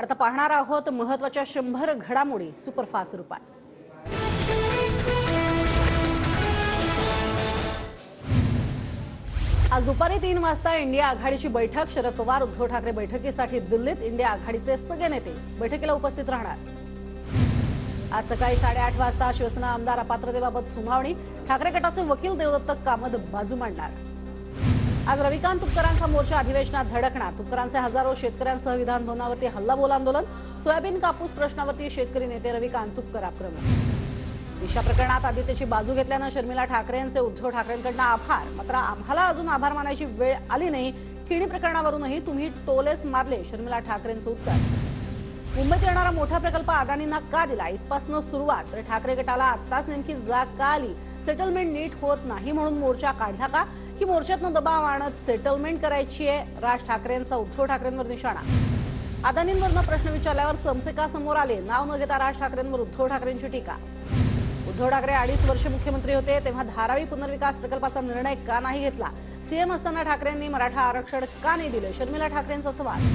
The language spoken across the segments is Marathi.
आता पाहणार आहोत महत्त्वाच्या 100 घडामोडी सुपरफास्ट रूपात। आज दुपारी 3 वाजता इंडिया आघाडीची बैठक। शरद पवार उद्धव ठाकरे बैठकीसाठी दिल्लीत। इंडिया आघाडीचे सगळे नेते बैठकीला उपस्थित राहणार। आज सकाळी 8:30 वाजता शिवसेना आमदार अपात्रतेबाबत सुनावणी। ठाकरे गटाचे वकील देवदत्त कामत बाजू मांडणार। आज रविकांत तुपकरांचा मोर्चा अधिवेशनात धडकणार। तुपकरांचे हजारो शेतकऱ्यांसह विधान भवनावरती हल्लाबोल आंदोलन। सोयाबीन कापूस प्रश्नावरती शेतकरी नेते रविकांत तुपकर आक्रमक। दिशा प्रकरणात आदित्यची बाजू घेतल्यानं शर्मिला ठाकरेंचे उद्धव ठाकरेंकडून आभार। मात्र आम्हाला अजून आभार मानायची वेळ आली नाही। खिणी प्रकरणावरूनही तुम्ही टोलेच मारले, शर्मिला ठाकरेंचं उत्तर। मुंबईत येणारा मोठा प्रकल्प अदानींना का दिला, इथपासून सुरुवात। तर ठाकरे गटाला आत्ताच नेमकी जाग का आली? सेटलमेंट नीट होत नाही म्हणून मोर्चा काढला का, की मोर्चातनं दबाव आणत सेटलमेंट करायची आहे? राज ठाकरेंचा उद्धव ठाकरेंवर निशाणा। अदानींवरनं प्रश्न विचारल्यावर चमचे का समोर आले? नाव न घेता राज ठाकरेंवर उद्धव ठाकरेंची टीका। उद्धव ठाकरे 2.5 वर्ष मुख्यमंत्री होते तेव्हा धारावी पुनर्विकास प्रकल्पाचा निर्णय का नाही घेतला? सीएम असताना ठाकरेंनी मराठा आरक्षण का नाही दिले? शर्मिला ठाकरेंचा सवाल।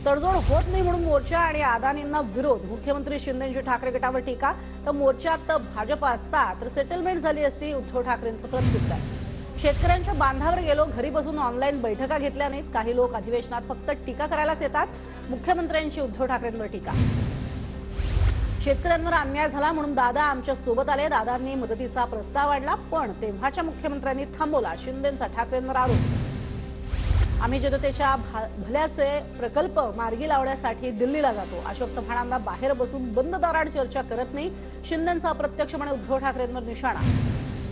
तडजोड होत नाही म्हणून मोर्चा आणि अदानींना विरोध। मुख्यमंत्री शिंदेंची ठाकरे गटावर टीका। तर मोर्चात भाजप असता तर सेटलमेंट झाली असती, उद्धव ठाकरेंचं प्रत्युत्तर। शेतकऱ्यांच्या बांधावर गेलो, घरी बसून ऑनलाईन बैठका घेतल्या नाहीत। काही लोक अधिवेशनात फक्त टीका करायलाच येतात। मुख्यमंत्र्यांची उद्धव ठाकरेंवर टीका। शेतकऱ्यांवर अन्याय झाला म्हणून दादा आमच्या सोबत आले। दादांनी मदतीचा प्रस्ताव आणला पण तेव्हाच्या मुख्यमंत्र्यांनी थांबवला, शिंदेंचा ठाकरेंवर आरोप। आम्ही जनतेच्या भल्याचे प्रकल्प मार्गी लावण्यासाठी दिल्लीला जातो। अशोक चव्हाणांना बाहेर बसून बंद दारात चर्चा करत नाही, शिंदेंचा अप्रत्यक्षपणे उद्धव ठाकरेंवर निशाणा।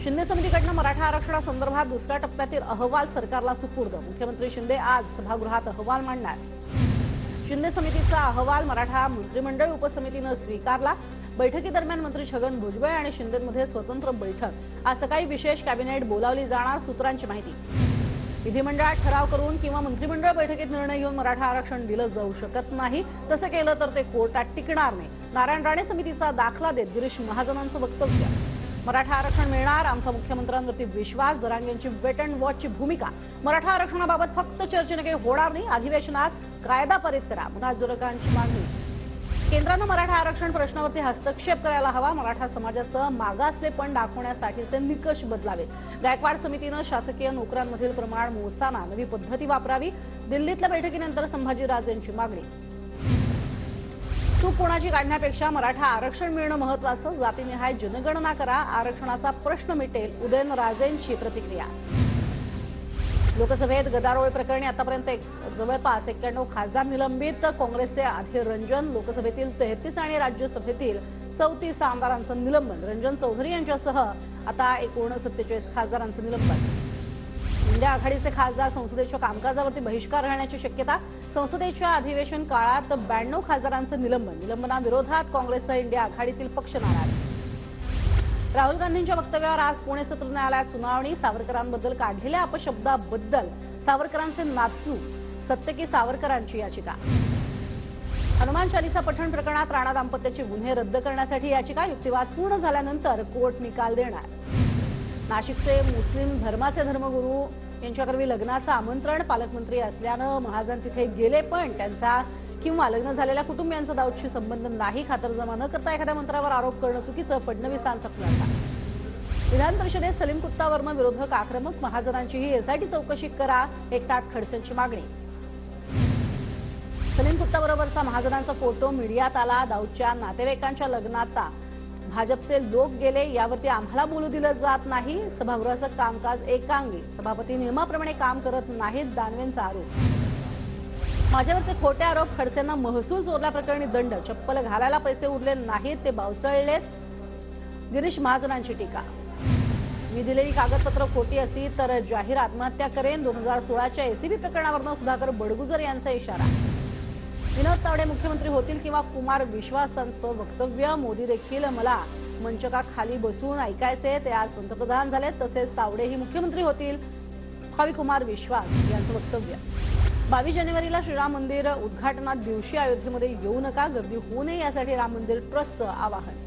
शिंदे समितीकडून मराठा आरक्षणासंदर्भात दुसऱ्या टप्प्यातील अहवाल सरकारला सुपूर्द। मुख्यमंत्री शिंदे आज सभागृहात अहवाल मांडणार। शिंदे समितीचा अहवाल मराठा मंत्रिमंडळ उपसमितीने स्वीकारला। बैठकीदरम्यान मंत्री छगन भुजबळ आणि शिंदेमध्ये स्वतंत्र बैठक। आज सकाळी विशेष कॅबिनेट बोलावली जाणार, सूत्रांची माहिती। विधिमंडळात ठराव करून किंवा मंत्रिमंडळ बैठकीत निर्णय घेऊन मराठा आरक्षण दिलं जाऊ शकत नाही। तसं केलं तर ते कोर्टात टिकणार नाही। नारायण राणे समितीचा दाखला देत गिरीश महाजनांचं वक्तव्य। मराठा आरक्षण मिळणार, आमचा मुख्यमंत्र्यांवरती विश्वास। जरांगेंची वेट अँड वॉचची भूमिका। मराठा आरक्षणाबाबत फक्त चर्चेने काही होणार नाही, अधिवेशनात कायदा पारित करा, मुनाजोरकांची मागणी। केंद्रानं मराठा आरक्षण प्रश्नावरती हस्तक्षेप करायला हवा। मराठा समाजासह मागासलेपण दाखवण्यासाठीचे निकष बदलावेत। गायकवाड समितीनं शासकीय नोकऱ्यांमधील प्रमाण मोजताना नवी पद्धती वापरावी। दिल्लीतल्या बैठकीनंतर संभाजीराजेंची मागणी। चूक कोणाची काढण्यापेक्षा मराठा आरक्षण मिळणं महत्त्वाचं। जातीनिहाय जनगणना करा, आरक्षणाचा प्रश्न मिटेल, उदयनराजेंची प्रतिक्रिया। लोकसभेत गदारोळ प्रकरणी आतापर्यंत जवळपास 91 खासदार निलंबित। काँग्रेसचे अधीर रंजन, लोकसभेतील 33 आणि राज्यसभेतील 34 आमदारांचं निलंबन। रंजन चौधरी यांच्यासह आता एकूण 47 खासदारांचं निलंबन। इंडिया आघाडीचे खासदार संसदेच्या कामकाजावरती बहिष्कार घालण्याची शक्यता। संसदेच्या अधिवेशन काळात 92 खासदारांचं निलंबन। निलंबनाविरोधात काँग्रेससह इंडिया आघाडीतील पक्ष नाराज। राहुल गांधींच्या वक्तव्यावर आज पुणे सत्र न्यायालयात सुनावणी। सावरकरांबद्दल काढलेल्या अपशब्दाबद्दल सावरकरांचे नातू सत्यकी सावरकरांची याचिका। हनुमान चालीसा पठण प्रकरणात राणा दाम्पत्याचे गुन्हे रद्द करण्यासाठी याचिका। युक्तिवाद पूर्ण झाल्यानंतर कोर्ट निकाल देणार। नाशिकचे मुस्लिम धर्माचे धर्मगुरू यांच्याकरवी लग्नाचं आमंत्रण। पालकमंत्री असल्यानं महाजन तिथे गेले पण त्यांचा किंवा लग्न झालेल्या कुटुंबियांचा दाऊदशी संबंध नाही। खातरजमा न करता एखाद्या मंत्र्यावर आरोप करणं चुकीचं, फडणवीसांचा खुलासा। विधान परिषदेत सलीम कुत्तावरनं विरोधक आक्रमक। महाजनांचीही एसआयटी चौकशी करा, एकनाथ खडसेंची मागणी। सलीम कुत्ताबरोबरचा महाजनांचा फोटो मीडियात आला। दाऊदच्या नातेवाईकांच्या लग्नाचा भाजपचे लोक गेले, यावरती आम्हाला बोलू दिलं जात नाही। सभागृहाचं कामकाज एकांगी, सभापती नियमाप्रमाणे काम करत नाहीत, दानवेंचा आरोप। माझ्यावरचे खोटे आरोप। खडसेंना महसूल चोरल्याप्रकरणी दंड। चप्पल घालायला पैसे उरले नाहीत, ते बावसळलेत, गिरीश महाजनांची टीका। मी दिलेली कागदपत्र खोटी असती तर जाहीर आत्महत्या करेन। 2016च्या एसीबी प्रकरणावरून सुधाकर बडगुजर यांचा इशारा। विनोद तावडे मुख्यमंत्री होतील किंवा कुमार विश्वासांचं वक्तव्य। मोदी देखील मला मंचकाखाली बसून ऐकायचे, ते आज पंतप्रधान झाले। तसेच तावडेही मुख्यमंत्री होतील हवी, कुमार विश्वास यांचं वक्तव्य। 22 जानेवारीला श्रीराम मंदिर उद्घाटनात दिवशी अयोध्येमध्ये येऊ नका, गर्दी होऊ नये यासाठी राम मंदिर ट्रस्टचं आवाहन।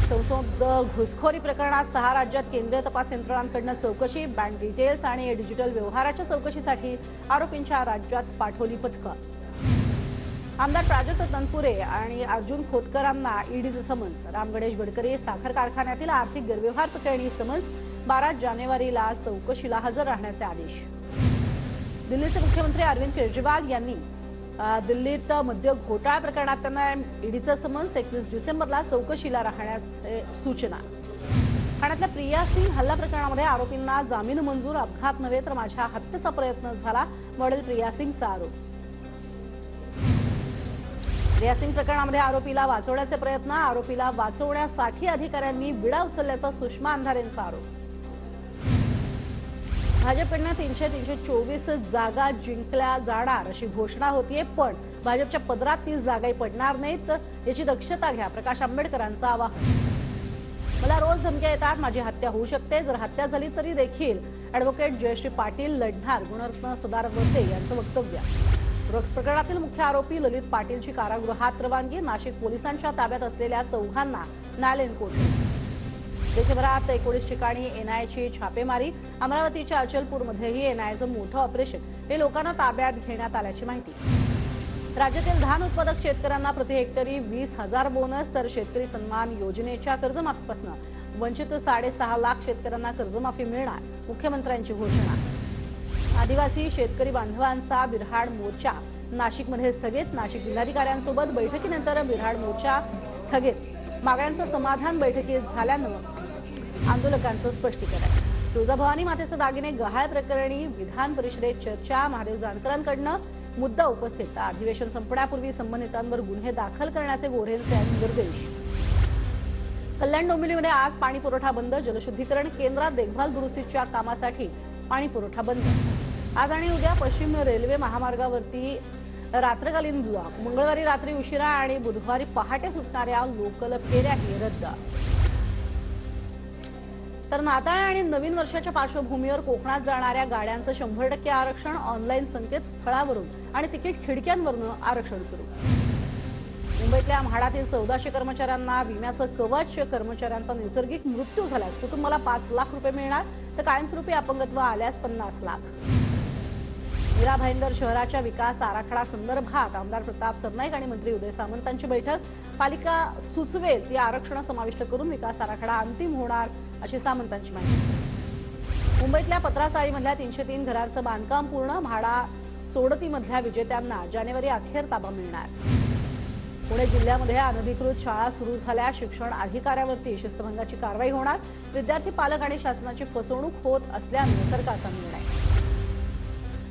संसद घुसखोरी प्रकरणात 6 राज्यात केंद्रीय तपास यंत्रणांकडून चौकशी। बँक डिटेल्स आणि डिजिटल व्यवहाराच्या चौकशीसाठी आरोपींच्या राज्यात पाठवली पथकं। आमदार प्राजक्त तनपुरे आणि अर्जुन खोतकरांना ईडीचं समन्स. राम गणेश गडकरी साखर कारखान्यातील आर्थिक गैरव्यवहार प्रकरणी समन्स. 12 जानेवारीला चौकशीला हजर राहण्याचे आदेश. दिल्लीचे मुख्यमंत्री अरविंद केजरीवाल यांनी दिल्लीत मद्य घोटाळा प्रकरणात त्यांना ईडीचं समन्स. 21 डिसेंबरला चौकशीला राहण्याचे सूचना. ठाण्यातल्या प्रिया सिंग हल्ला प्रकरणामध्ये आरोपींना जामीन मंजूर. अपघात नव्हे तर माझ्या हत्येचा प्रयत्न झाला, मॉडेल प्रिया सिंगचा आरोप. प्रिया सिंग प्रकरणामध्ये आरोपीला वाचवण्याचे प्रयत्न. आरोपीला वाचवण्यासाठी अधिकाऱ्यांनी विडा उचलल्याचा सुषमा अंधारेंचा आरोप. भाजपकडनं 324 जागा जिंकल्या जाणार अशी घोषणा होतीये, पण भाजपच्या पदरात 30 जागाही पडणार नाहीत, याची दक्षता घ्या, प्रकाश आंबेडकरांचं आवाहन. मला रोज धमक्या येतात, माझी हत्या होऊ शकते. जर हत्या झाली तरी देखील ॲडव्होकेट जयश्री पाटील लढणार, गुणरत्न सदावर्ते यांचं वक्तव्य. ड्रग्ज प्रकरणातील मुख्य आरोपी ललित पाटीलची कारागृहात रवानगी. नाशिक पोलिसांच्या ताब्यात असलेल्या चौघांना न्यायालयीन कोठडी. देशभरात 19 ठिकाणी एनआयची छापेमारी. अमरावतीच्या अचलपूरमध्येही एनआयचं मोठं ऑपरेशन. हे लोकांना ताब्यात घेण्यात आल्याची माहिती. राज्यातील धान उत्पादक शेतकऱ्यांना प्रति हेक्टरी 20,000 बोनस. तर शेतकरी सन्मान योजनेच्या कर्जमाफीपासून वंचित 6.5 लाख शेतकऱ्यांना कर्जमाफी मिळणार, मुख्यमंत्र्यांची घोषणा. आदिवासी शेतकरी बांधवांचा बिऱ्हाड मोर्चा नाशिकमध्ये स्थगित. नाशिक जिल्हाधिकाऱ्यांसोबत बैठकीनंतर बिऱ्हाड मोर्चा स्थगित. मागण्यांचं समाधान बैठकीत झाल्यानं आंदोलकांचं स्पष्टीकरण. तुळजाभवानी मातेचे दागिने गहाळ प्रकरणी विधान परिषदेत चर्चा. महादेव जानकरांकडनं मुद्दा उपस्थित. अधिवेशन संपण्यापूर्वी संबंधितांवर गुन्हे दाखल करण्याचे गोऱ्हेंचे निर्देश. कल्याण डोंबिवलीमध्ये आज पाणी पुरवठा बंद. जलशुद्धीकरण केंद्रात देखभाल दुरुस्तीच्या कामासाठी पाणी पुरवठा बंद. आज आणि उद्या पश्चिम रेल्वे महामार्गावरती रात्रकालीन ब्लॉक. मंगळवारी रात्री उशिरा आणि बुधवारी पहाटे सुटणाऱ्या लोकल फेऱ्याही रद्द. तर नाताळ आणि नवीन वर्षाच्या पार्श्वभूमीवर कोकणात जाणाऱ्या गाड्यांचं 100% आरक्षण. ऑनलाईन संकेतस्थळावरून आणि तिकीट खिडक्यांवरून आरक्षण सुरू. मुंबईतल्या म्हाडातील 1400 कर्मचाऱ्यांना विम्याचं कवच. कर्मचाऱ्यांचा नैसर्गिक मृत्यू झाल्यास कुटुंबाला 5 लाख रुपये मिळणार, तर कायमस्वरूपी अपंगत्व आल्यास 50 लाख. मीरा भाईंदर शहराच्या विकास आराखडा संदर्भात आमदार प्रताप सरनाईक आणि मंत्री उदय सामंतांची बैठक. पालिका सुचवेल ती आरक्षण समाविष्ट करून विकास आराखडा अंतिम होणार, अशी सामंतांची माहिती. मुंबईतल्या पत्रासाळीमधल्या 303 घरांचं बांधकाम पूर्ण. म्हाडा सोडतीमधल्या विजेत्यांना जानेवारी अखेर ताबा मिळणार. पुणे जिल्ह्यामध्ये अनधिकृत शाळा सुरू झाल्या. शिक्षण अधिकाऱ्यावरती शिस्तभंगाची कारवाई होणार. विद्यार्थी पालक आणि शासनाची फसवणूक होत असल्यानं सरकारचा निर्णय.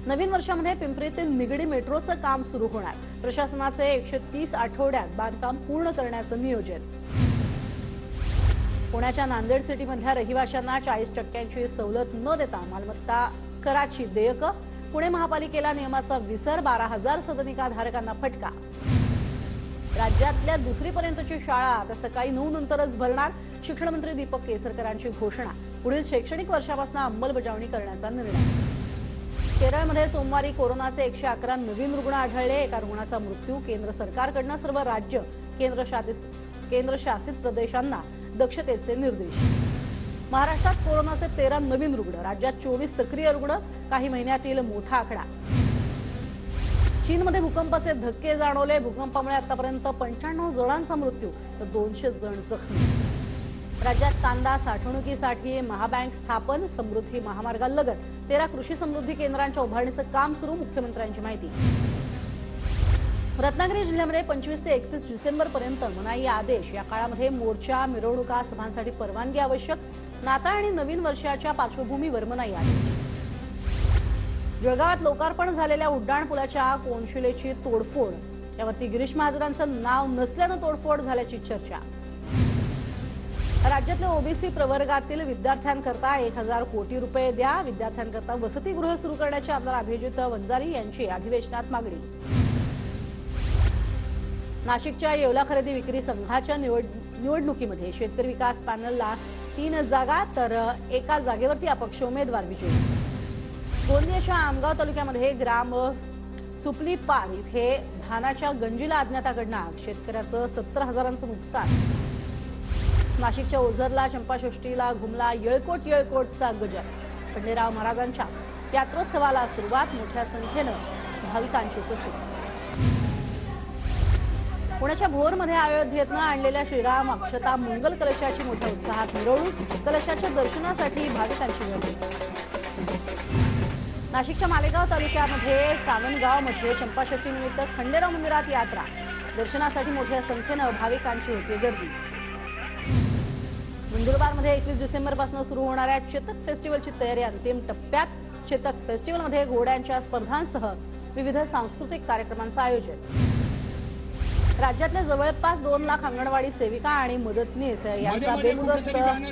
नवीन वर्षामध्ये पिंपरीतील निगडी मेट्रोचं काम सुरू होणार. प्रशासनाचे 130 आठवड्यात बांधकाम पूर्ण करण्याचं नियोजन. पुण्याच्या नांदेड सिटीमधल्या रहिवाशांना 40% सवलत न देता मालमत्ता कराची देयकं. पुणे महापालिकेला नियमाचा विसर. 12,000 सदनिकाधारकांना फटका. राज्यातल्या 2री पर्यंतची शाळा आता सकाळी 9 नंतरच भरणार. शिक्षण मंत्री दीपक केसरकरांची घोषणा. पुढील शैक्षणिक वर्षापासून अंमलबजावणी करण्याचा निर्णय. केरळमध्ये सोमवारी कोरोनाचे 111 नवीन रुग्ण आढळले. एका रुग्णाचा मृत्यू. केंद्र सरकारकडनं सर्व राज्य केंद्रशासित प्रदेशांना दक्षतेचे निर्देश. महाराष्ट्रात कोरोनाचे 13 नवीन रुग्ण. राज्यात 24 सक्रिय रुग्ण. काही महिन्यातील मोठा आकडा. चीनमध्ये भूकंपाचे धक्के जाणवले. भूकंपामुळे आतापर्यंत 95 जणांचा मृत्यू तर 200 जण जखमी. राज्यात कांदा साठवणुकीसाठी महाबँक स्थापन. समृद्धी महामार्गालगत 13 कृषी समृद्धी केंद्रांच्या उभारणीचं काम सुरू, मुख्यमंत्र्यांची माहिती. रत्नागिरी जिल्ह्यामध्ये 25 ते 31 डिसेंबरपर्यंत मनाई आदेश. या काळामध्ये मोर्चा, मिरवणुका, सभांसाठी परवानगी आवश्यक. नाताळ आणि नवीन वर्षाच्या पार्श्वभूमीवर मनाई आदेश. जळगावात लोकार्पण झालेल्या उड्डाणपुलाच्या कोनशिलेची तोडफोड. यावरती गिरीश महाजनांचं नाव नसल्यानं तोडफोड झाल्याची चर्चा. राज्यातल्या ओबीसी प्रवर्गातील विद्यार्थ्यांकरता 1,000 कोटी रुपये द्या. विद्यार्थ्यांकरता वसतिगृह सुरू करण्याची आमदार अभिजित वंजारी यांची अधिवेशनात मागणी. नाशिकच्या येवला खरेदी विक्री संघाच्या निवडणुकीमध्ये शेतकरी विकास पॅनलला 3 जागा तर एका जागेवरती अपक्ष उमेदवार विजयी. गोंदियाच्या आमगाव तालुक्यामध्ये ग्राम सुपलीपार इथे धानाच्या गंजीला अज्ञाताकडनं आग. शेतकऱ्याचं 70,000चं नुकसान. नाशिकच्या ओझरला चंपाषष्ठीला घुमला येळकोटचा गजर. खंडेराव महाराजांच्या यात्रोत्सवाला सुरुवात. मोठ्या संख्येनं भाविकांची उपस्थिती. पुण्याच्या भोरमध्ये अयोध्येतनं आणलेल्या श्रीराम अक्षता मंगल कलशाची मोठ्या उत्साहात मिरवणूक, कलशाच्या दर्शनासाठी भाविकांची गर्दी। नाशिकच्या मालेगाव तालुक्यामध्ये सावंतगावमध्ये चंपाषष्ठीनिमित्त खंडेराव मंदिरात यात्रा, दर्शनासाठी मोठ्या संख्येनं भाविकांची होती गर्दी। नंदुरबारमध्ये 21 डिसेंबरपासून सुरू होणाऱ्या चेतक फेस्टिवलची तयारी अंतिम टप्प्यात। चेतक फेस्टिवलमध्ये घोड्यांच्या स्पर्धांसह विविध सांस्कृतिक कार्यक्रमांचं आयोजन। राज्यातल्या जवळपास 2 लाख अंगणवाडी सेविका आणि मदतनीस यांचा बेमुदत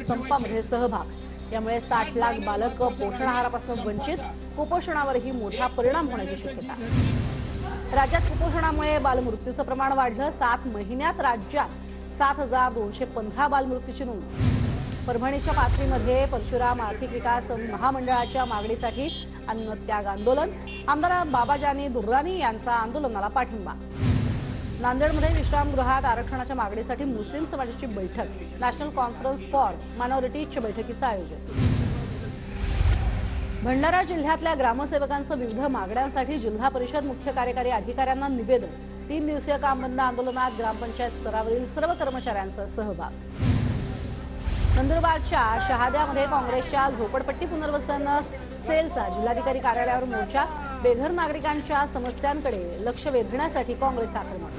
संपामध्ये सहभाग। यामुळे 60 लाख बालक पोषण आहारापासून वंचित, कुपोषणावरही मोठा परिणाम होण्याची शक्यता। राज्यात कुपोषणामुळे बालमृत्यूचं प्रमाण वाढलं, 7 महिन्यात राज्यात 7,215 बालमृत्यूची नोंद। परभणीच्या पाथरीमध्ये परशुराम आर्थिक विकास महामंडळाच्या मागणीसाठी अन्नत्याग आंदोलन, आमदार बाबाजानी दुर्राणी यांचा आंदोलनाला पाठिंबा। नांदेडमध्ये विश्रामगृहात आरक्षणाच्या मागणीसाठी मुस्लिम समाजाची बैठक, नॅशनल कॉन्फरन्स फॉर मायनॉरिटीजच्या बैठकीचं आयोजन। भंडारा जिल्ह्यातल्या ग्रामसेवकांचं विविध मागण्यांसाठी जिल्हा परिषद मुख्य कार्यकारी अधिकाऱ्यांना निवेदन। 3 दिवसीय काम बंद आंदोलनात ग्रामपंचायत स्तरावरील सर्व कर्मचाऱ्यांचा सहभाग। नंदुरबारच्या शहाद्यामध्ये काँग्रेसच्या झोपडपट्टी पुनर्वसन सेलचा जिल्हाधिकारी कार्यालयावर मोर्चा, बेघर नागरिकांच्या समस्यांकडे लक्ष वेधण्यासाठी काँग्रेस आक्रमण।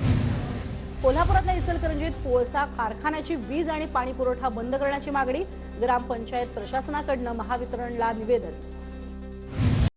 कोल्हापुरातल्या इचलकरंजीत कोळसा कारखान्याची वीज आणि पाणी पुरवठा बंद करण्याची मागणी, ग्रामपंचायत प्रशासनाकडून महावितरणला निवेदन।